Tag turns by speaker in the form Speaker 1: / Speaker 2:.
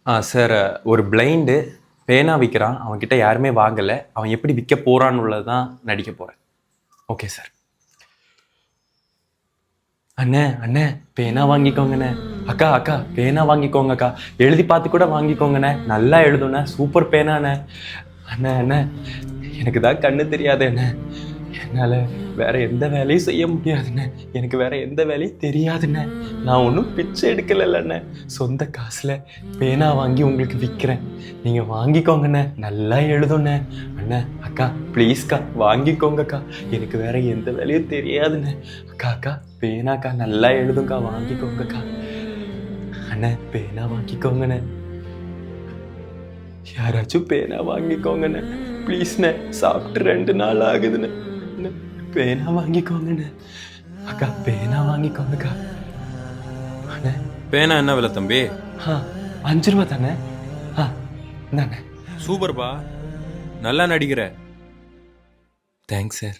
Speaker 1: Sir, ஒரு blind பேனா விற்கிறான். அவன்கிட்ட யாருமே வாங்கலை. அவன் எப்படி விற்க போகிறான்னு உள்ளது தான் நடிக்க போகிறேன். Okay sir. அண்ணே அண்ணே பேனா வாங்கிக்கோங்கண்ணே. அக்கா அக்கா பேனா வாங்கிக்கோங்க அக்கா. எழுதி பார்த்து கூட வாங்கிக்கோங்கண்ணே. நல்லா எழுதுண்ணே. சூப்பர் பேனாண்ணே. அண்ணே அண்ணே எனக்கு தான் கண்ணு தெரியாதுண்ணே. என்னால் வேற எந்த வேலையும் செய்ய முடியாதுண்ணே. எனக்கு வேற எந்த வேலையும் தெரியாதுண்ணே. நான் ஒன்றும் பிச்சை எடுக்கலைண்ணே. சொந்த காசில் பேனா வாங்கி உங்களுக்கு விற்கிறேன். நீங்கள் வாங்கிக்கோங்கண்ணே. நல்லா எழுதுண்ணே. அண்ணே அக்கா ப்ளீஸ்க்கா வாங்கிக்கோங்கக்கா. எனக்கு வேற எந்த வேலையும் தெரியாதுண்ணே. அக்கா அக்கா பேனாக்கா நல்லா எழுதுங்கக்கா. வாங்கிக்கோங்கக்கா. அண்ணே பேனா வாங்கிக்கோங்கண்ணே. யாராச்சும் பேனா வாங்கிக்கோங்கண்ணே ப்ளீஸ்ண்ணே. சாப்பிட்டு 2 நாள் ஆகுதுண்ணே. பேனா வாங்கிக்கோங்கண்ணே. அக்கா பேனா வாங்கிக்கோங்கக்கா. அண்ணே
Speaker 2: பேனா என்ன விலை தம்பி?
Speaker 1: 5 ரூபா தானே? இந்தாண்ணே.
Speaker 2: சூப்பர்பா, நல்லா நடிக்கிற.
Speaker 1: Thanks sir.